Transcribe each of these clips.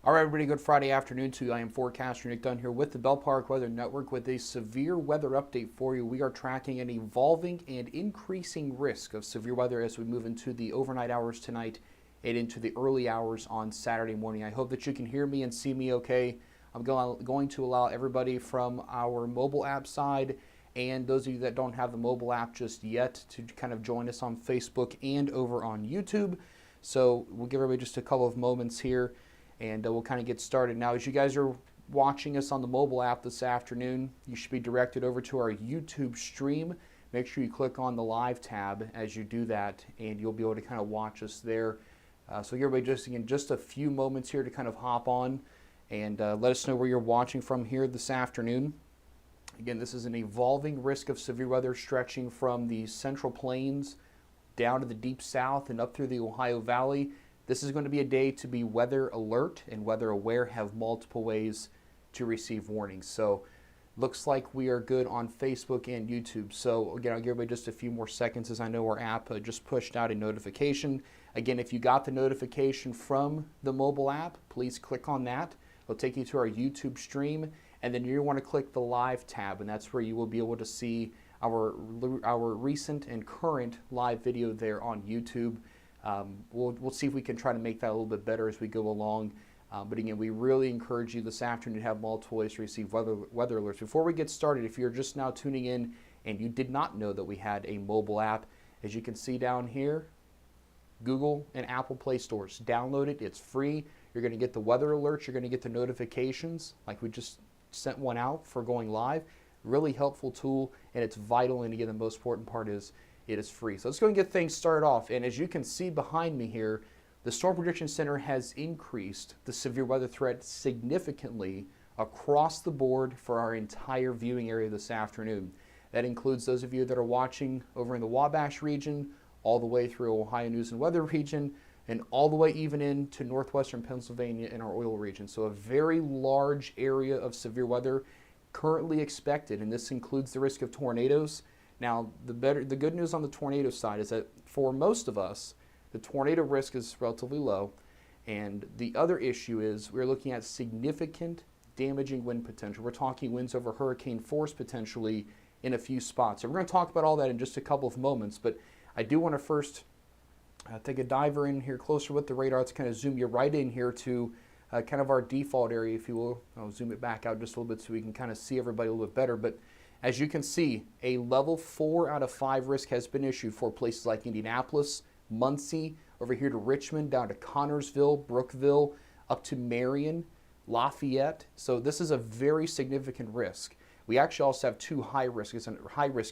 All right, everybody, good Friday afternoon to you. I am forecaster Nick Dunn here with the Bell Park Weather Network with a severe weather update for you. We are tracking an evolving and increasing risk of severe weather as we move into the overnight hours tonight and into the early hours on Saturday morning. I hope that you can hear me and see me okay. I'm going to allow everybody from our mobile app side and those of you that don't have the mobile app just yet to kind of join us on Facebook and over on YouTube. So we'll give everybody just a couple of moments here and we'll kind of get started. Now, as you guys are watching us on the mobile app this afternoon, you should be directed over to our YouTube stream. Make sure you click on the live tab as you do that, and you'll be able to kind of watch us there. So everybody, just a few moments here to kind of hop on and let us know where you're watching from here this afternoon. Again, this is an evolving risk of severe weather stretching from the Central Plains down to the Deep South and up through the Ohio Valley. This is going to be a day to be weather alert and weather aware, have multiple ways to receive warnings. So looks like we are good on Facebook and YouTube. So again, I'll give everybody just a few more seconds as I know our app just pushed out a notification. Again, if you got the notification from the mobile app, please click on that. It'll take you to our YouTube stream, and then you want to click the live tab, and that's where you will be able to see our recent and current live video there on YouTube. We'll see if we can try to make that a little bit better as we go along. But again, we really encourage you this afternoon to have multiple ways to receive weather alerts. Before we get started, if you're just now tuning in and you did not know that we had a mobile app, as you can see down here, Google and Apple Play stores. Download it. It's free. You're going to get the weather alerts. You're going to get the notifications, like we just sent one out for going live. Really helpful tool, and it's vital. And again, the most important part is it is free. So let's go and get things started off. And as you can see behind me here, the Storm Prediction Center has increased the severe weather threat significantly across the board for our entire viewing area this afternoon. That includes those of you that are watching over in the Wabash region, all the way through Ohio News and Weather region, and all the way even into northwestern Pennsylvania in our oil region. So a very large area of severe weather currently expected, and this includes the risk of tornadoes. Now, the good news on the tornado side is that for most of us, the tornado risk is relatively low, and the other issue is we're looking at significant damaging wind potential. We're talking winds over hurricane force potentially in a few spots. So we're going to talk about all that in just a couple of moments, but I do want to first take a diver in here closer with the radar. Let's kind of zoom you right in here to kind of our default area, if you will. I'll zoom it back out just a little bit so we can kind of see everybody a little bit better. But as you can see, a level 4 out of 5 risk has been issued for places like Indianapolis, Muncie, over here to Richmond, down to Connorsville, Brookville, up to Marion, Lafayette. So this is a very significant risk. We actually also have 2 high risk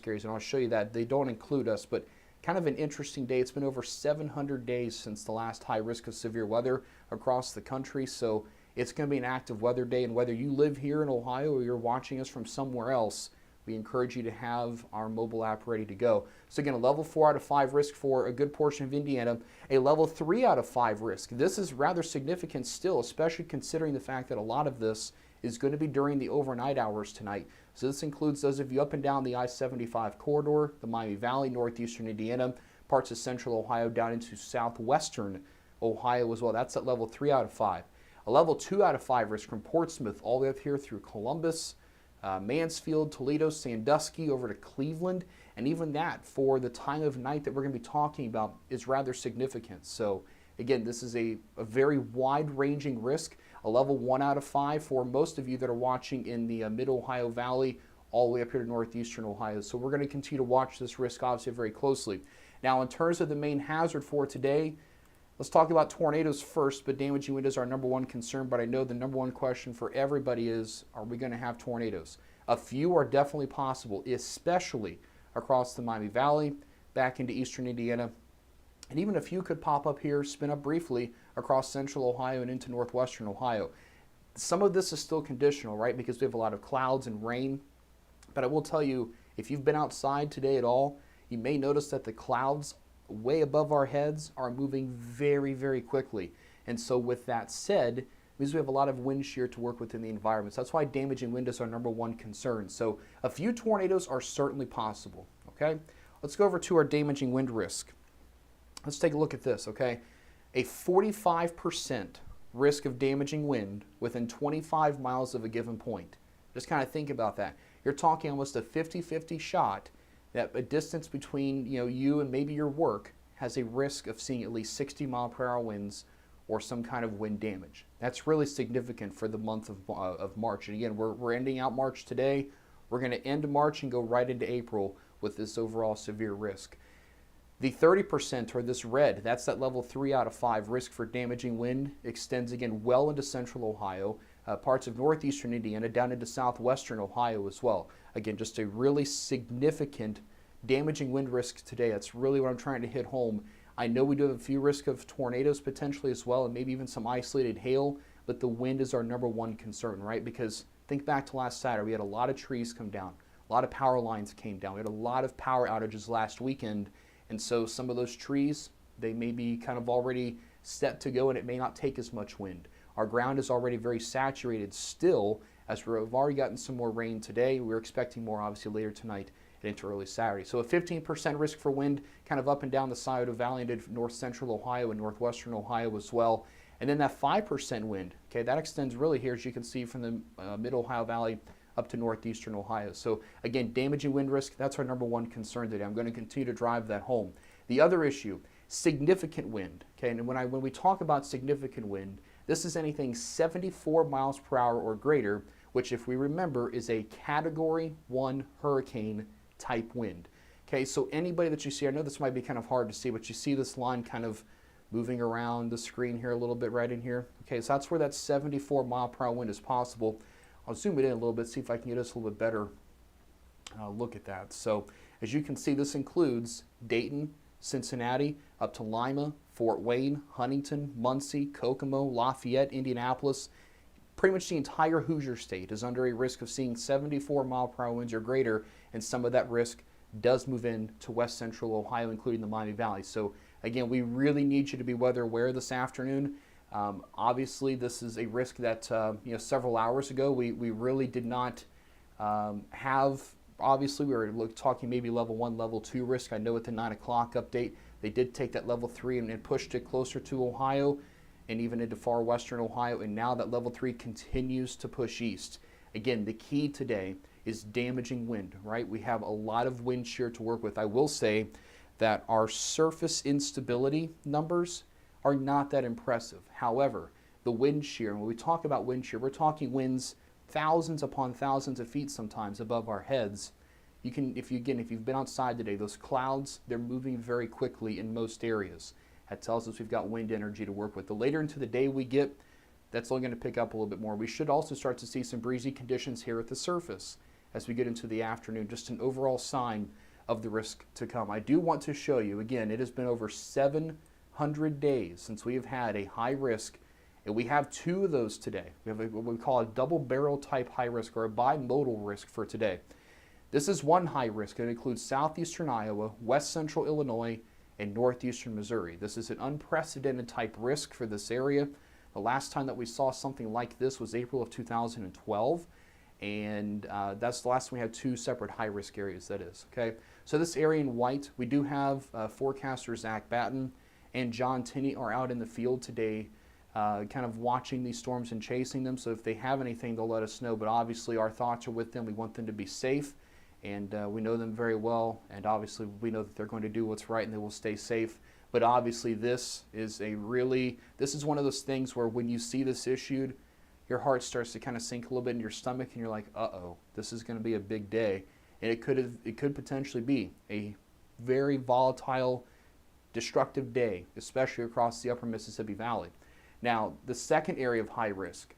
areas, and I'll show you that. They don't include us, but kind of an interesting day. It's been over 700 days since the last high risk of severe weather across the country. So it's going to be an active weather day, and whether you live here in Ohio or you're watching us from somewhere else, we encourage you to have our mobile app ready to go. So again, a level 4 out of 5 risk for a good portion of Indiana, a level 3 out of 5 risk. This is rather significant still, especially considering the fact that a lot of this is going to be during the overnight hours tonight. So this includes those of you up and down the I-75 corridor, the Miami Valley, northeastern Indiana, parts of central Ohio down into southwestern Ohio as well. That's at level 3 out of 5. A level 2 out of 5 risk from Portsmouth all the way up here through Columbus, Mansfield, Toledo, Sandusky, over to Cleveland, and even that for the time of night that we're going to be talking about is rather significant. So again, this is a very wide-ranging risk, a level 1 out of 5 for most of you that are watching in the mid-Ohio Valley all the way up here to northeastern Ohio. So we're going to continue to watch this risk obviously very closely. Now, in terms of the main hazard for today, let's talk about tornadoes first, but damaging wind is our number 1 concern. But I know the number 1 question for everybody is, are we going to have tornadoes? A few are definitely possible, especially across the Miami Valley, back into eastern Indiana, and even a few could pop up here, spin up briefly across central Ohio and into northwestern Ohio. Some of this is still conditional, right, because we have a lot of clouds and rain. But I will tell you, if you've been outside today at all, you may notice that the clouds way above our heads are moving very, very quickly. And so with that said, it means we have a lot of wind shear to work with in the environment. So that's why damaging wind is our number 1 concern. So a few tornadoes are certainly possible, okay? Let's go over to our damaging wind risk. Let's take a look at this, okay? A 45% risk of damaging wind within 25 miles of a given point. Just kind of think about that. You're talking almost a 50-50 shot that a distance between you and maybe your work has a risk of seeing at least 60-mile-per-hour winds or some kind of wind damage. That's really significant for the month of March. And again, we're ending out March today. We're going to end March and go right into April with this overall severe risk. The 30%, or this red, that's that level 3 out of 5 risk for damaging wind, extends again well into central Ohio, parts of northeastern Indiana, down into southwestern Ohio as well. Again, just a really significant damaging wind risk today. That's really what I'm trying to hit home. I know we do have a few risk of tornadoes potentially as well, and maybe even some isolated hail, but the wind is our number one concern, right? Because think back to last Saturday, we had a lot of trees come down, a lot of power lines came down, we had a lot of power outages last weekend, and so some of those trees, they may be kind of already set to go and it may not take as much wind. Our ground is already very saturated still, as we've already gotten some more rain today. We're expecting more obviously later tonight and into early Saturday. So a 15% risk for wind kind of up and down the Scioto Valley into north central Ohio and northwestern Ohio as well. And then that 5% wind, okay, that extends really here, as you can see, from the mid-Ohio Valley up to northeastern Ohio. So again, damaging wind risk, that's our number one concern today. I'm going to continue to drive that home. The other issue, significant wind, okay, and when we talk about significant wind, this is anything 74 miles per hour or greater, which, if we remember, is a Category 1 hurricane type wind. Okay, so anybody that you see, I know this might be kind of hard to see, but you see this line kind of moving around the screen here a little bit right in here. Okay, so that's where that 74 mile per hour wind is possible. I'll zoom it in a little bit, see if I can get us a little bit better look at that. So as you can see, this includes Dayton, Cincinnati, up to Lima, Fort Wayne, Huntington, Muncie, Kokomo, Lafayette, Indianapolis. Pretty much the entire Hoosier state is under a risk of seeing 74 mile per hour winds or greater, and some of that risk does move in to west central Ohio, including the Miami Valley. So again, we really need you to be weather aware this afternoon. Obviously, this is a risk that several hours ago we really did not have. Obviously, we were talking maybe level 1, level 2 risk. I know at the 9 o'clock update, they did take that level 3 and pushed it closer to Ohio and even into far western Ohio, and now that level 3 continues to push east. Again, the key today is damaging wind, right? We have a lot of wind shear to work with. I will say that our surface instability numbers are not that impressive. However, the wind shear, when we talk about wind shear, we're talking winds thousands upon thousands of feet sometimes above our heads. You can, if you've been outside today, those clouds, they're moving very quickly in most areas. That tells us we've got wind energy to work with. The later into the day we get, that's only going to pick up a little bit more. We should also start to see some breezy conditions here at the surface as we get into the afternoon, just an overall sign of the risk to come. I do want to show you, again, it has been over 700 days since we have had a high risk, and we have 2 of those today. We have what we call a double barrel type high risk, or a bimodal risk for today. This is one high risk. It includes southeastern Iowa, west central Illinois, and northeastern Missouri. This is an unprecedented type risk for this area. The last time that we saw something like this was April of 2012, and that's the last time we had 2 separate high-risk areas, that is. Okay, so this area in white, we do have forecaster Zach Batten and John Tinney are out in the field today kind of watching these storms and chasing them, so if they have anything, they'll let us know, but obviously our thoughts are with them. We want them to be safe, and we know them very well, and obviously we know that they're going to do what's right and they will stay safe. But obviously this is one of those things where when you see this issued, your heart starts to kind of sink a little bit in your stomach, and you're like, uh-oh, this is going to be a big day. And it could potentially be a very volatile, destructive day, especially across the upper Mississippi Valley. Now, the second area of high risk,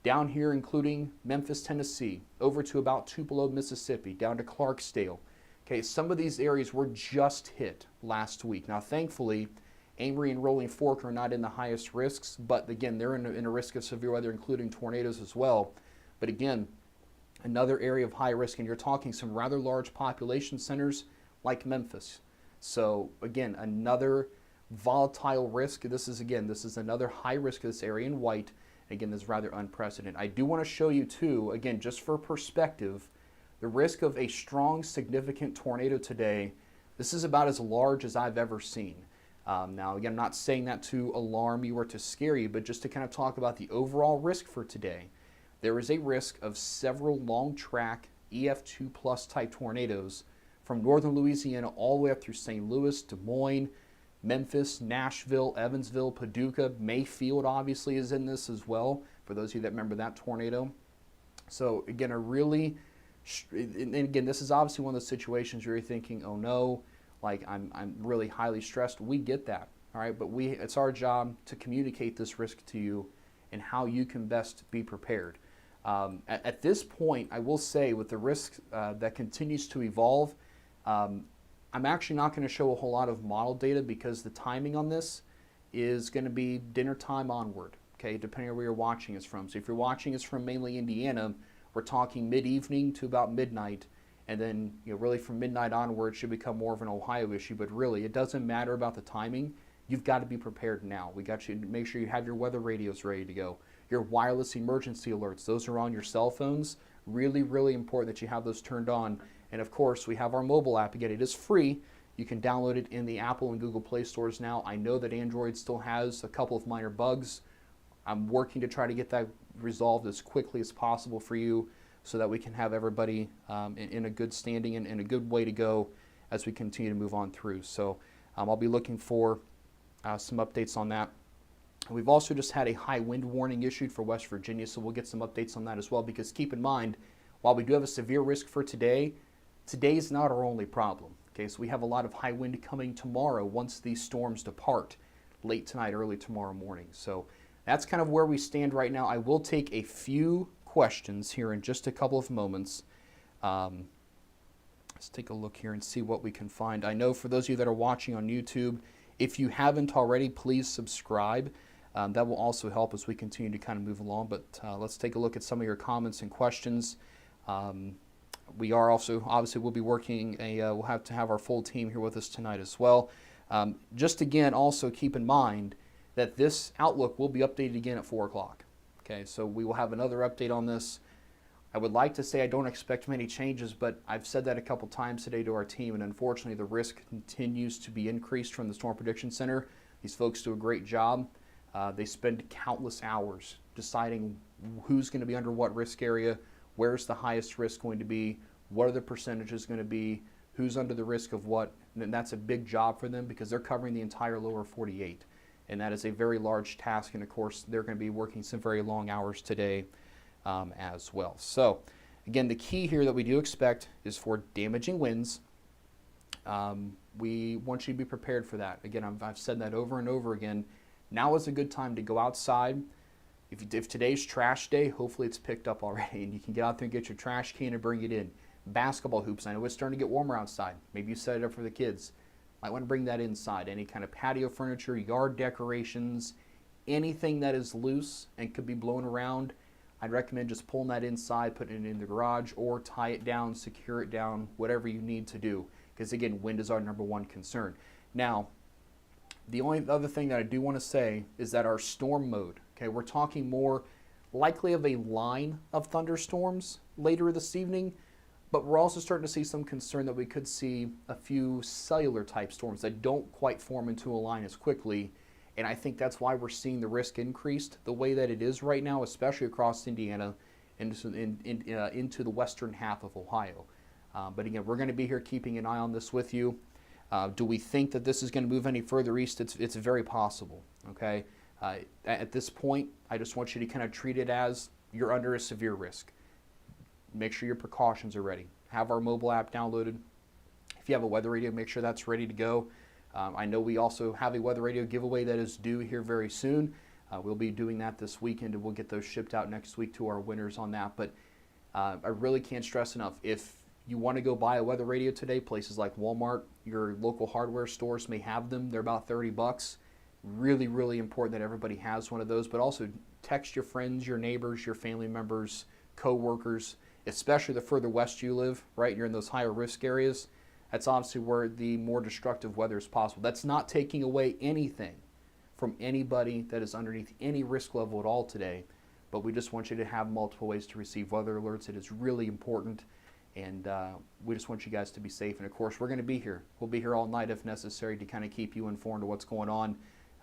down here including Memphis, Tennessee, over to about Tupelo, Mississippi, down to Clarksdale. Okay, some of these areas were just hit last week. Now, thankfully, Amory and Rolling Fork are not in the highest risks, but again, they're in a risk of severe weather, including tornadoes as well. But again, another area of high risk, and you're talking some rather large population centers like Memphis. So again, another volatile risk. This is another high risk of this area in white. Again, this is rather unprecedented. I do want to show you too, again, just for perspective, the risk of a strong, significant tornado today. This is about as large as I've ever seen. Now, again, I'm not saying that to alarm you or to scare you, but just to kind of talk about the overall risk for today. There is a risk of several long track EF2 plus type tornadoes from northern Louisiana all the way up through St. Louis, Des Moines, Memphis, Nashville, Evansville, Paducah, Mayfield obviously is in this as well, for those of you that remember that tornado. So again, and again, this is obviously one of those situations where you're thinking, oh no, like I'm really highly stressed. We get that, all right, but it's our job to communicate this risk to you and how you can best be prepared. At this point, I will say with the risk that continues to evolve, I'm actually not going to show a whole lot of model data because the timing on this is going to be dinner time onward, okay, depending on where you're watching us from. So if you're watching us from mainly Indiana, we're talking mid-evening to about midnight, and then really from midnight onward it should become more of an Ohio issue, but really it doesn't matter about the timing. You've got to be prepared now. We got you to make sure you have your weather radios ready to go. Your wireless emergency alerts, those are on your cell phones. Really, really important that you have those turned on. And of course, we have our mobile app. Again, it is free. You can download it in the Apple and Google Play stores now. I know that Android still has a couple of minor bugs. I'm working to try to get that resolved as quickly as possible for you so that we can have everybody in a good standing and in a good way to go as we continue to move on through. So I'll be looking for some updates on that. We've also just had a high wind warning issued for West Virginia, so we'll get some updates on that as well, because keep in mind, while we do have a severe risk for today, today's not our only problem. Okay, so we have a lot of high wind coming tomorrow once these storms depart late tonight, early tomorrow morning. So that's kind of where we stand right now. I will take a few questions here in just a couple of moments. Let's take a look here and see what we can find. I know for those of you that are watching on YouTube, if you haven't already, please subscribe. That will also help as we continue to kind of move along. But let's take a look at some of your comments and questions. We are also, obviously, we'll be working, we'll have to have our full team here with us tonight as well. Just again, also keep in mind that this Outlook will be updated again at 4 o'clock. Okay, so we will have another update on this. I would like to say I don't expect many changes, but I've said that a couple times today to our team, and unfortunately the risk continues to be increased from the Storm Prediction Center. These folks do a great job. They spend countless hours deciding who's going to be under what risk area, where's the highest risk going to be, what are the percentages going to be, who's under the risk of what, and that's a big job for them because they're covering the entire lower 48. And that is a very large task, and of course they're going to be working some very long hours today as well. So again, the key here that we do expect is for damaging winds. We want you to be prepared for that. Again, I've said that over and over again. Now is a good time to go outside. If today's trash day, hopefully it's picked up already and you can get out there and get your trash can and bring it in. Basketball hoops, I know it's starting to get warmer outside. Maybe you set it up for the kids. Might want to bring that inside. Any kind of patio furniture, yard decorations, anything that is loose and could be blown around, I'd recommend just pulling that inside, putting it in the garage, or tie it down, secure it down, whatever you need to do. Because again, wind is our #1 concern. Now, the only other thing that I do want to say is that our storm mode, okay, we're talking more likely of a line of thunderstorms later this evening, but we're also starting to see some concern that we could see a few cellular type storms that don't quite form into a line as quickly. And I think that's why we're seeing the risk increased the way that it is right now, especially across Indiana and into the western half of Ohio. But again, we're going to be here keeping an eye on this with you. Do we think that this is going to move any further east? It's very possible. Okay. At this point, I just want you to kind of treat it as you're under a severe risk. Make sure your precautions are ready. Have our mobile app downloaded. If you have a weather radio, make sure that's ready to go. I know we also have a weather radio giveaway that is due here very soon. We'll be doing that this weekend, and we'll get those shipped out next week to our winners on that. But I really can't stress enough, if you want to go buy a weather radio today, places like Walmart, your local hardware stores may have them. They're about $30. Really, really important that everybody has one of those. But also text your friends, your neighbors, your family members, co-workers, especially the further west you live, right? You're in those higher risk areas. That's obviously where the more destructive weather is possible. That's not taking away anything from anybody that is underneath any risk level at all today, but we just want you to have multiple ways to receive weather alerts. It is really important, And we just want you guys to be safe. And of course, we're going to be here. We'll be here all night if necessary to kind of keep you informed of what's going on.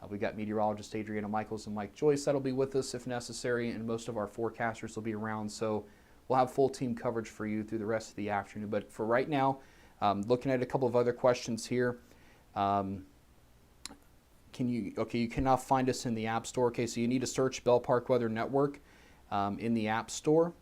We got meteorologist Adriana Michaels and Mike Joyce that'll be with us if necessary, and most of our forecasters will be around. So we'll have full team coverage for you through the rest of the afternoon. But for right now, looking at a couple of other questions here. You cannot find us in the App Store. Okay, so you need to search Bell Park Weather Network in the App Store.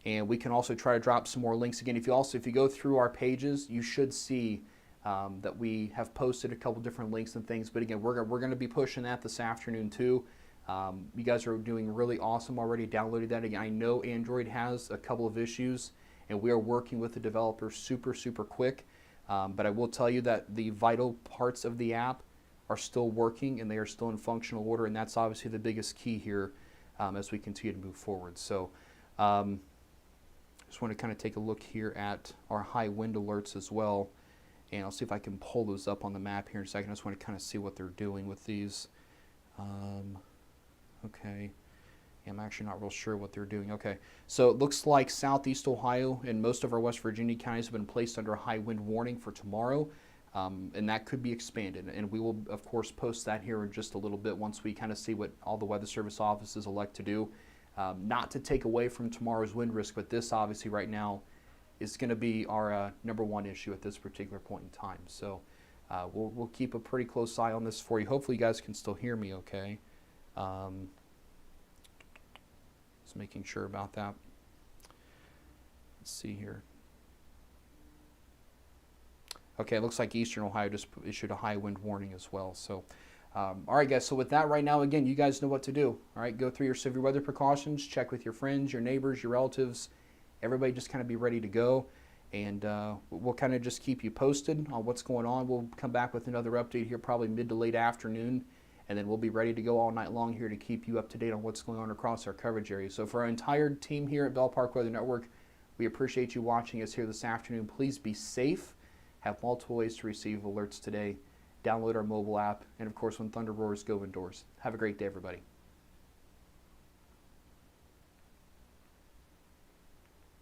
And we can also try to drop some more links. Again, if you go through our pages, you should see that we have posted a couple different links and things. But again, we're going to be pushing that this afternoon too. You guys are doing really awesome already downloading that. Again, I know Android has a couple of issues, and we are working with the developers super quick. But I will tell you that the vital parts of the app are still working, and they are still in functional order, and that's obviously the biggest key here as we continue to move forward. So just want to kind of take a look here at our high wind alerts as well, and I'll see if I can pull those up on the map here in a second. I just want to kind of see what they're doing with these. Okay, I'm actually not real sure what they're doing. Okay, so it looks like southeast Ohio and most of our West Virginia counties have been placed under a high wind warning for tomorrow, and that could be expanded. And we will, of course, post that here in just a little bit once we kind of see what all the Weather Service offices elect to do. Not to take away from tomorrow's wind risk, but this obviously right now is going to be our number one issue at this particular point in time. So we'll keep a pretty close eye on this for you. Hopefully you guys can still hear me okay. Just making sure about that. Let's see here. Okay, it looks like Eastern Ohio just issued a high wind warning as well. So, all right, guys, so with that right now, again, you guys know what to do. All right, go through your severe weather precautions, check with your friends, your neighbors, your relatives. Everybody just kind of be ready to go. And we'll kind of just keep you posted on what's going on. We'll come back with another update here probably mid to late afternoon. And then we'll be ready to go all night long here to keep you up to date on what's going on across our coverage area. So for our entire team here at Bell Park Weather Network, we appreciate you watching us here this afternoon. Please be safe. Have multiple ways to receive alerts today. Download our mobile app. And, of course, when thunder roars, go indoors. Have a great day, everybody.